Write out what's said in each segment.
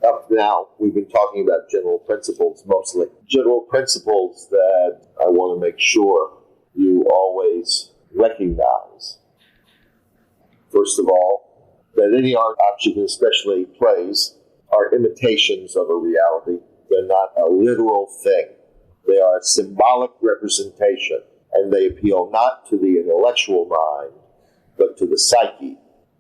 Up now, we've been talking about general principles mostly. General principles that I want to make sure you always recognize. First of all, that any art object, especially plays, are imitations of a reality. They're not a literal thing. They are a symbolic representation, and they appeal not to the intellectual mind, but to the psyche,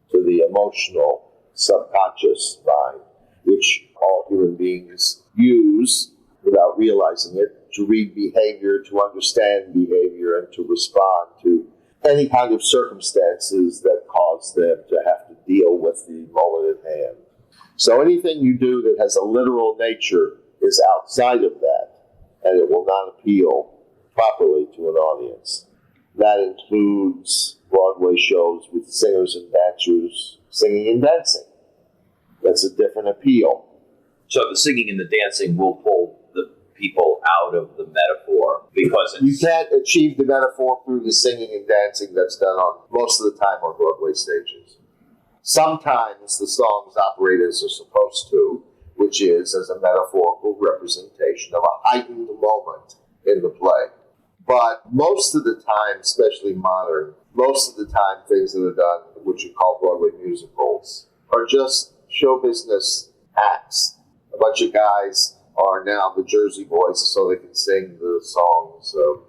to the emotional, subconscious mind, which all human beings use without realizing it to read behavior, to understand behavior, and to respond to any kind of circumstances that cause them to have to deal with the moment at hand. So anything you do that has a literal nature is outside of that, and it will not appeal properly to an audience. That includes Broadway shows with singers and dancers singing and dancing. That's a different appeal. So the singing and the dancing will pull the people out of the metaphor because you can't achieve the metaphor through the singing and dancing that's done on most of the time on Broadway stages. Sometimes the songs operate as they're supposed to, which is as a metaphorical representation of a heightened moment in the play. But most of the time, especially modern, most of the time things that are done, which you call Broadway musicals, are just show business acts. A bunch of guys are now the Jersey Boys so they can sing the songs of,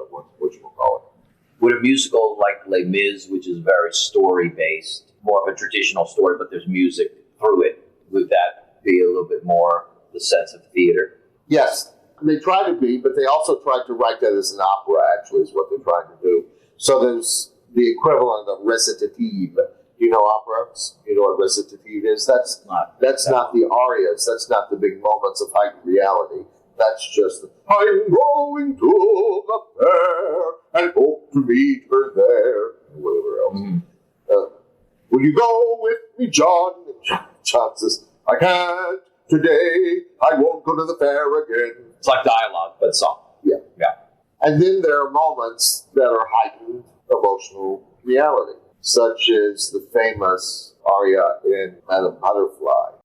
what you call it. Would a musical like Les Mis, which is very story-based, more of a traditional story, but there's music through it, would that be a little bit more the sense of theater? Yes, they try to be, but they also try to write that as an opera, actually, is what they're trying to do. So there's the equivalent of recitative. You know operas? You know what recitative is? That's not the arias. That's not the big moments of heightened reality. That's just, I'm going to the fair and hope to meet her there, and whatever else. Mm-hmm. Will you go with me, John? And John says, I can't today. I won't go to the fair again. It's like dialogue, but song. Yeah. Yeah. And then there are moments that are heightened emotional reality, such as the famous aria in Madame Butterfly.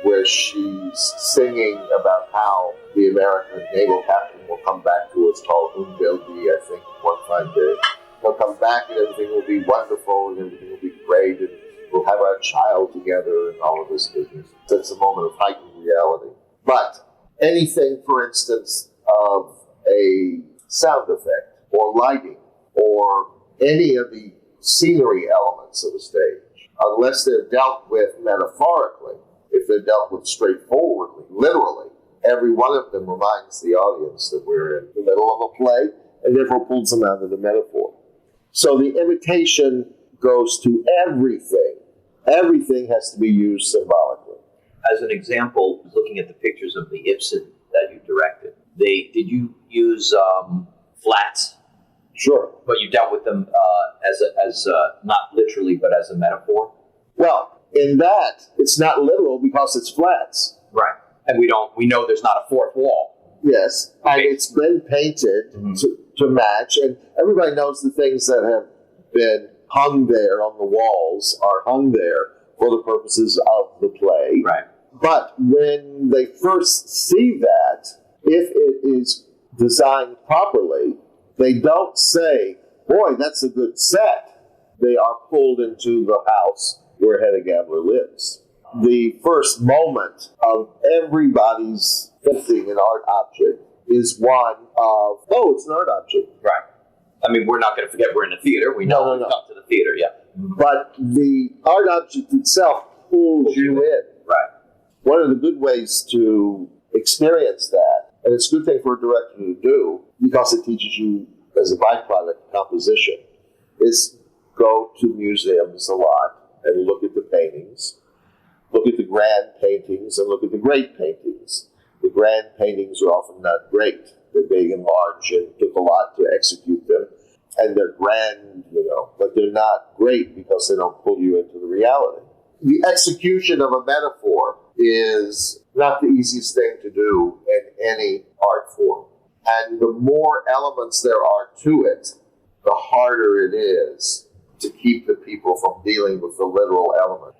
Where she's singing about how the American naval captain will come back to us called Umdelby, I think, one fine day. He'll come back and everything will be wonderful and everything will be great and we'll have our child together and all of this business. That's a moment of heightened reality. But anything, for instance, of a sound effect or lighting or any of the scenery elements of a stage, unless they're dealt with metaphorically, if they're dealt with straightforwardly, literally, every one of them reminds the audience that we're in the middle of a play and therefore pulls them out of the metaphor. So the imitation goes to everything. Everything has to be used symbolically. As an example, looking at the pictures of the Ibsen that you directed, did you use flats? Sure. But you dealt with them as not literally, but as a metaphor? Well, in that, it's not literal because it's flats. Right. And we know there's not a fourth wall. Yes. Okay. And it's been painted to match, and everybody knows the things that have been hung there on the walls are hung there for the purposes of the play. Right. But when they first see that, if it is designed properly, they don't say, boy, that's a good set. They are pulled into the house where Hedda Gabler lives. The first moment of everybody's thinking an art object is one of, oh, it's an art object. Right. I mean, we're not going to forget we're in a theater. We know we've come to the theater, yeah. but the art object itself pulls you in. Right. One of the good ways to experience that, and it's a good thing for a director to do because it teaches you as a byproduct composition, is go to museums a lot and look at the paintings, look at the grand paintings and look at the great paintings. The grand paintings are often not great. They're big and large and took a lot to execute them. And they're grand, but they're not great because they don't pull you into the reality. The execution of a metaphor is not the easiest thing to do in any art form. And the more elements there are to it, the harder it is to keep the people from dealing with the literal element.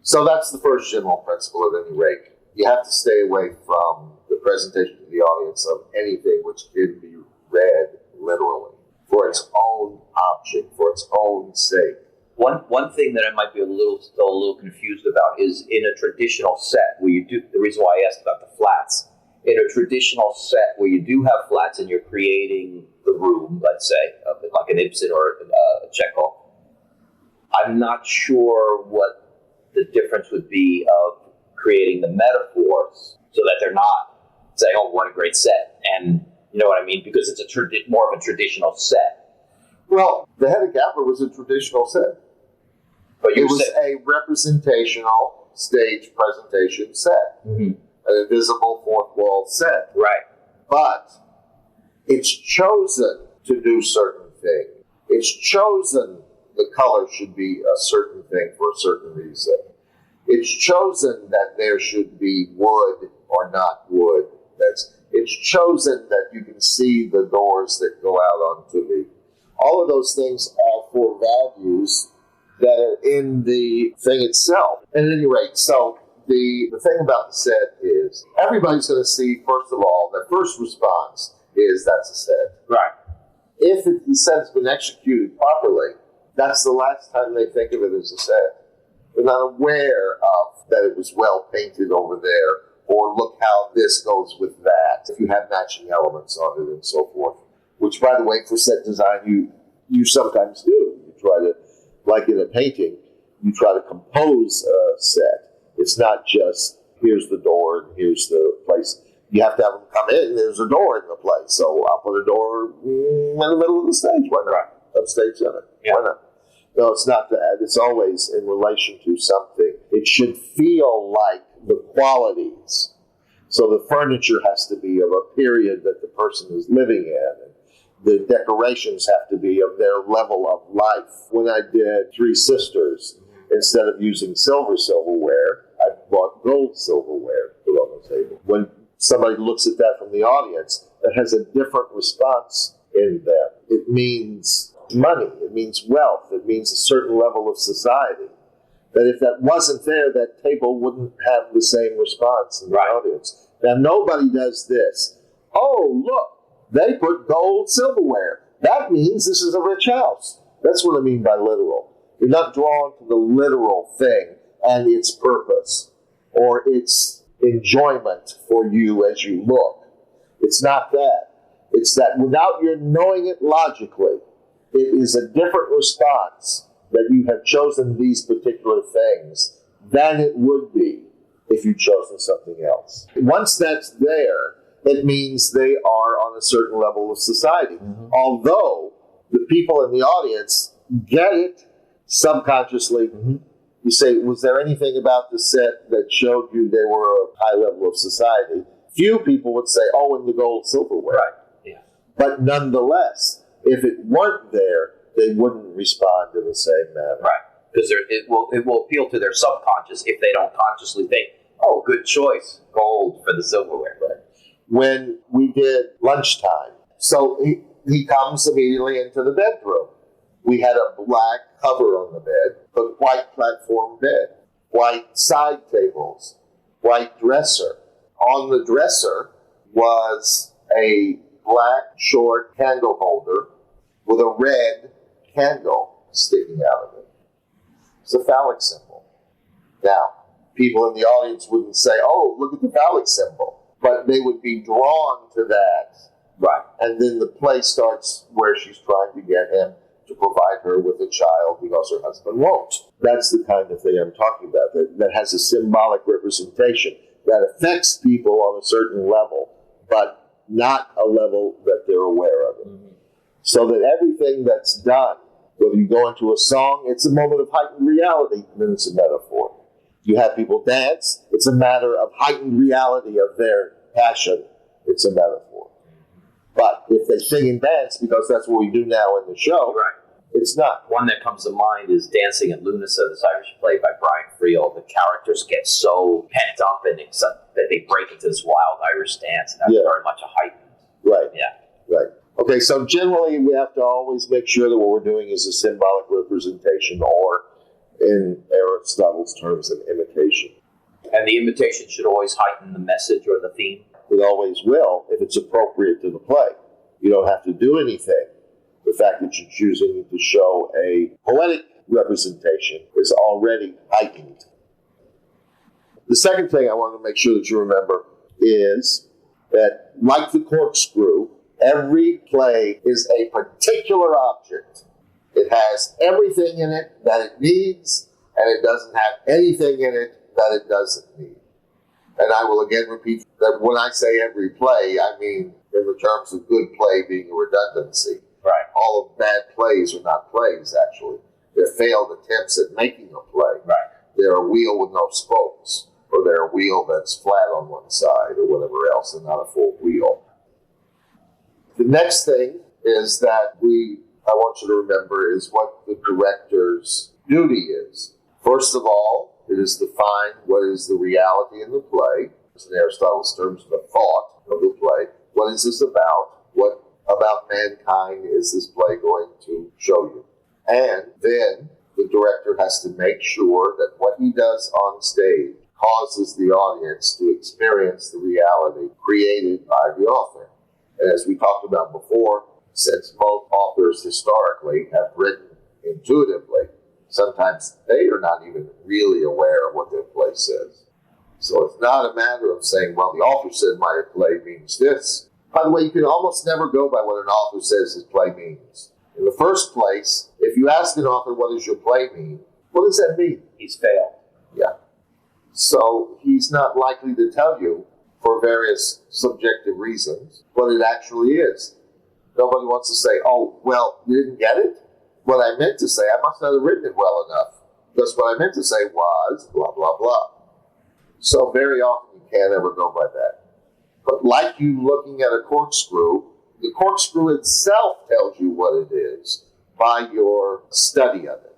So that's the first general principle at any rate. You have to stay away from the presentation to the audience of anything which can be read literally for its own object, for its own sake. One thing that I might be still a little confused about is in a traditional set where you do, the reason why I asked about the flats, in a traditional set where you do have flats and you're creating the room, let's say, like an Ibsen or a Chekhov, I'm not sure what the difference would be of creating the metaphors so that they're not saying, oh, what a great set. And you know what I mean? Because it's more of a traditional set. Well, the Hedda Gabler was a traditional set. But it was a representational stage presentation set. Mm-hmm. An invisible fourth wall set. Right. But it's chosen to do certain things. It's chosen the color should be a certain thing for a certain reason. It's chosen that there should be wood or not wood. It's chosen that you can see the doors that go out onto the... All of those things are for values that are in the thing itself. At any rate, so the thing about the set is everybody's going to see, first of all, their first response is that's a set. Right. If the set's been executed properly, that's the last time they think of it as a set. They're not aware of that it was well painted over there, or look how this goes with that, if you have matching elements on it and so forth. Which, by the way, for set design, you sometimes do. You try to, like in a painting, you try to compose a set. It's not just, here's the door and here's the place. You have to have them come in, there's a door in the place. So I'll put a door in the middle of the stage. Why not? Right. Upstage center. Yeah. Why not? No, it's not that. It's always in relation to something. It should feel like the qualities. So the furniture has to be of a period that the person is living in. And the decorations have to be of their level of life. When I did Three Sisters, instead of using silverware, I bought gold silverware to put on the table. When somebody looks at that from the audience, that has a different response in them. It means money. It means wealth. It means a certain level of society. That if that wasn't there, that table wouldn't have the same response in the audience. Now, nobody does this. Oh, look, they put gold silverware. That means this is a rich house. That's what I mean by literal. You're not drawn to the literal thing and its purpose or its enjoyment for you as you look. It's not that. It's that without your knowing it logically, it is a different response that you have chosen these particular things than it would be if you'd chosen something else. Once that's there, it means they are on a certain level of society. Mm-hmm. Although the people in the audience get it subconsciously. Mm-hmm. You say, was there anything about the set that showed you they were a high level of society? Few people would say, oh, and the gold silverware. Right. Yeah. But nonetheless, if it weren't there, they wouldn't respond in the same manner. Right. Because it will appeal to their subconscious if they don't consciously think, oh, good choice, gold for the silverware. Right. When we did Lunchtime, so he comes immediately into the bedroom. We had a black cover on the bed, but white platform bed, white side tables, white dresser. On the dresser was a black short candle holder with a red candle sticking out of it. It's a phallic symbol. Now, people in the audience wouldn't say, oh, look at the phallic symbol, but they would be drawn to that. Right. And then the play starts where she's trying to get him to provide her with a child because her husband won't. That's the kind of thing I'm talking about, that has a symbolic representation that affects people on a certain level, but not a level that they're aware of it. Mm-hmm. So that everything that's done, whether you go into a song, it's a moment of heightened reality, then it's a metaphor. You have people dance, it's a matter of heightened reality of their passion, it's a metaphor. But if they sing and dance, because that's what we do now in the show, right, it's not. One that comes to mind is Dancing at Lunasa, this Irish play by Brian Friel. The characters get so pent up and that they break into this wild Irish dance, and that's very much a heightened. Right. Yeah. Right. Okay, so generally we have to always make sure that what we're doing is a symbolic representation, or in Aristotle's terms, an imitation. And the imitation should always heighten the message or the theme? It always will, if it's appropriate to the play. You don't have to do anything. The fact that you're choosing to show a poetic representation is already heightened. The second thing I want to make sure that you remember is that, like the corkscrew, every play is a particular object. It has everything in it that it needs, and it doesn't have anything in it that it doesn't need. And I will again repeat that when I say every play, I mean in the terms of good play being a redundancy. Right. All of bad plays are not plays, actually. They're failed attempts at making a play. Right. They're a wheel with no spokes, or they're a wheel that's flat on one side, or whatever else, and not a full wheel. The next thing is that I want you to remember is what the director's duty is. First of all, it is to find what is the reality in the play. In Aristotle's terms, the thought of the play. What is this about? What about mankind is this play going to show you? And then the director has to make sure that what he does on stage causes the audience to experience the reality created by the author. And as we talked about before, since most authors historically have written intuitively, sometimes they are not even really aware of what their play says. So it's not a matter of saying, well, the author said my play means this. By the way, you can almost never go by what an author says his play means. In the first place, if you ask an author, what does your play mean? What does that mean? He's failed. Yeah. So he's not likely to tell you, for various subjective reasons, what it actually is. Nobody wants to say, oh, well, you didn't get it? What I meant to say, I must not have written it well enough. Because what I meant to say was blah, blah, blah. So very often you can't ever go by that. But like you looking at a corkscrew, the corkscrew itself tells you what it is by your study of it,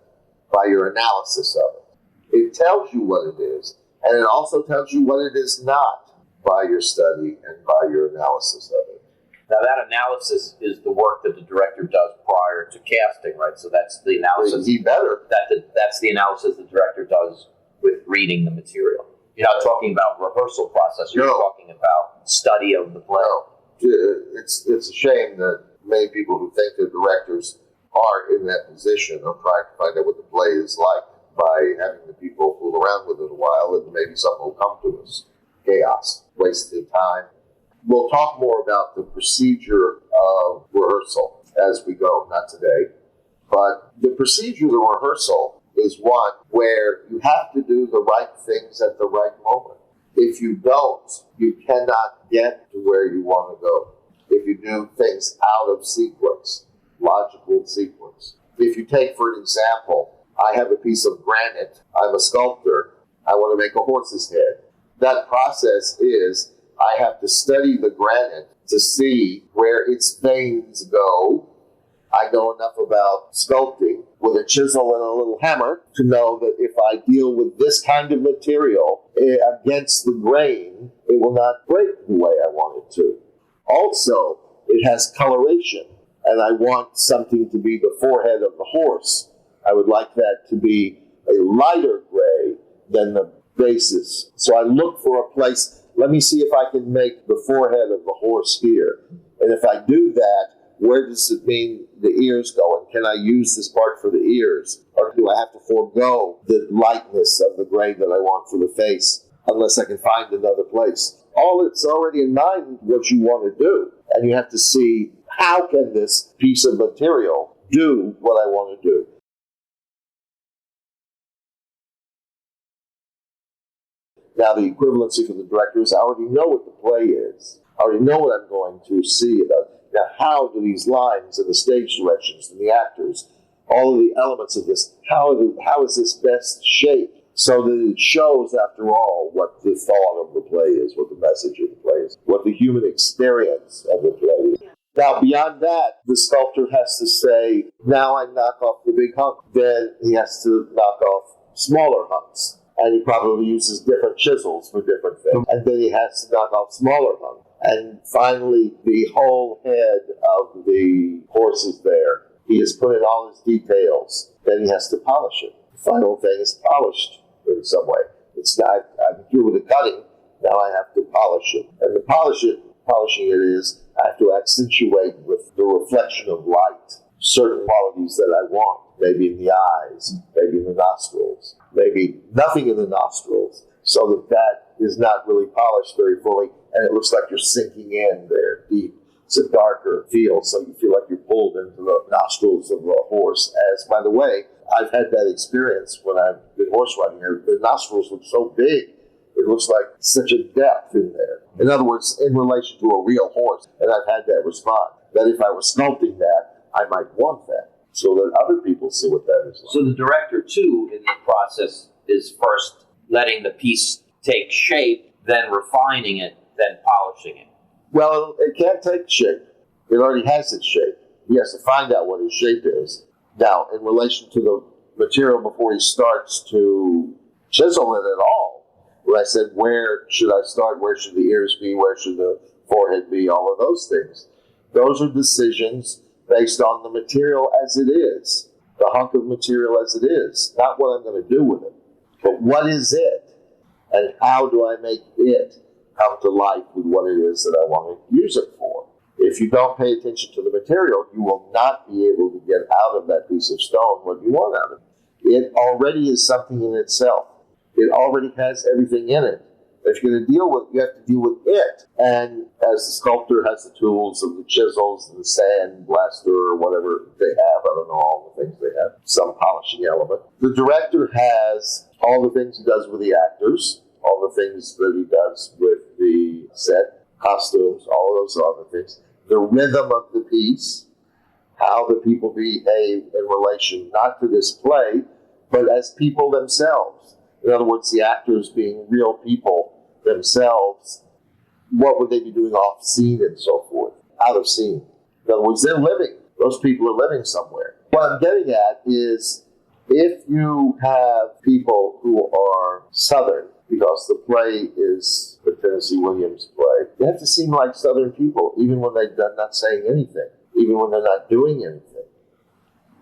by your analysis of it. It tells you what it is, and it also tells you what it is not by your study and by your analysis of it. Now that analysis is the work that the director does prior to casting, right? So that's the analysis. He better. That's the analysis the director does with reading the material. You're not talking about rehearsal process. You're talking about study of the play. No. It's a shame that many people who think they're directors are in that position of trying to find out what the play is like by having the people fool around with it a while, and maybe something will come to us. Chaos, wasted time. We'll talk more about the procedure of rehearsal as we go, not today. But the procedure of the rehearsal is one where you have to do the right things at the right moment. If you don't, you cannot get to where you want to go. If you do things out of sequence, logical sequence. If you take, for an example, I have a piece of granite. I'm a sculptor. I want to make a horse's head. That process is I have to study the granite to see where its veins go. I know enough about sculpting with a chisel and a little hammer to know that if I deal with this kind of material against the grain, it will not break the way I want it to. Also, it has coloration, and I want something to be the forehead of the horse. I would like that to be a lighter gray than the basis. So I look for a place. Let me see if I can make the forehead of the horse here. And if I do that, where does it mean the ears go? And can I use this part for the ears? Or do I have to forego the lightness of the gray that I want for the face unless I can find another place? All it's already in mind what you want to do. And you have to see how can this piece of material do what I want to do. Now, the equivalency for the director is I already know what the play is. I already know what I'm going to see about it. Now, how do these lines and the stage directions and the actors, all of the elements of this, how is this best shaped so that it shows, after all, what the thought of the play is, what the message of the play is, what the human experience of the play is. Now, beyond that, the sculptor has to say, now I knock off the big hunk. Then he has to knock off smaller hunks. And he probably uses different chisels for different things. And then he has to knock off smaller hunks. And finally, the whole head of the horse is there. He has put in all his details. Then he has to polish it. The final thing is polished in some way. It's not, I'm through with the cutting, now I have to polish it. And the polishing it is, I have to accentuate with the reflection of light certain qualities that I want. Maybe in the eyes, maybe in the nostrils, maybe nothing in the nostrils, so that that is not really polished very fully, and it looks like you're sinking in there deep. It's a darker feel, so you feel like you're pulled into the nostrils of a horse. As, by the way, I've had that experience when I've been horse riding. The nostrils look so big, it looks like such a depth in there. In other words, in relation to a real horse, and I've had that response, that if I were sculpting that, I might want that, so that other people see what that is like. So the director, too, in the process is first letting the piece take shape, then refining it, then polishing it. Well, it can't take shape. It already has its shape. He has to find out what his shape is. Now, in relation to the material before he starts to chisel it at all, when I said, where should I start? Where should the ears be? Where should the forehead be? All of those things. Those are decisions based on the material as it is, the hunk of material as it is, not what I'm going to do with it, but what is it, and how do I make it come to life with what it is that I want to use it for. If you don't pay attention to the material, you will not be able to get out of that piece of stone what you want out of it. It already is something in itself. It already has everything in it. If you're going to deal with it, you have to deal with it. And as the sculptor has the tools of the chisels and the sand blaster or whatever they have, I don't know all the things they have, some polishing element. The director has all the things he does with the actors, all the things that he does with the set, costumes, all of those other things. The rhythm of the piece, how the people behave in relation not to this play, but as people themselves. In other words, the actors being real people themselves, what would they be doing off scene and so forth, out of scene. In other words, they're living. Those people are living somewhere. What I'm getting at is if you have people who are Southern, because the play is the Tennessee Williams play, they have to seem like Southern people, even when they're not saying anything, even when they're not doing anything.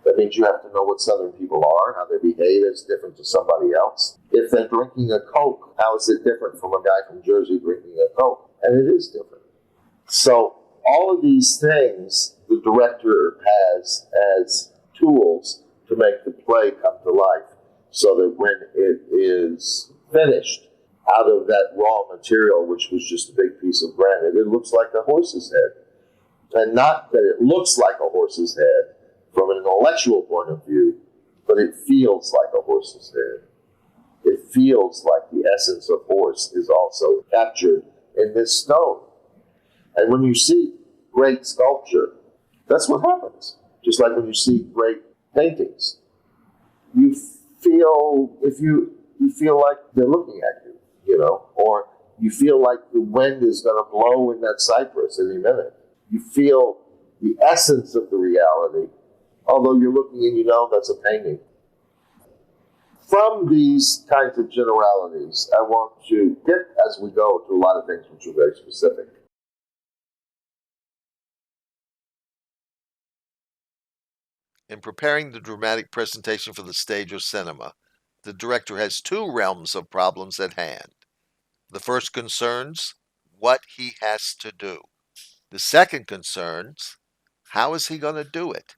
That means you have to know what Southern people are, how they behave is different to somebody else. If they're drinking a Coke, how is it different from a guy from Jersey drinking a Coke? And it is different. So all of these things the director has as tools to make the play come to life, so that when it is finished out of that raw material, which was just a big piece of granite, it looks like a horse's head. And not that it looks like a horse's head from an intellectual point of view, but it feels like a horse's head. It feels like the essence of horse is also captured in this stone. And when you see great sculpture, that's what happens. Just like when you see great paintings, you feel, you feel like they're looking at you, or you feel like the wind is going to blow in that cypress any minute. You feel the essence of the reality, although you're looking and that's a painting. From these kinds of generalities, I want to get, as we go, to a lot of things which are very specific. In preparing the dramatic presentation for the stage or cinema, the director has two realms of problems at hand. The first concerns what he has to do. The second concerns how is he going to do it.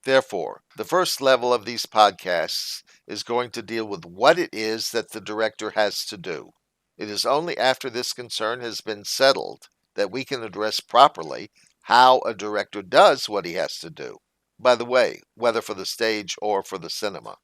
Therefore, the first level of these podcasts is going to deal with what it is that the director has to do. It is only after this concern has been settled that we can address properly how a director does what he has to do. By the way, whether for the stage or for the cinema.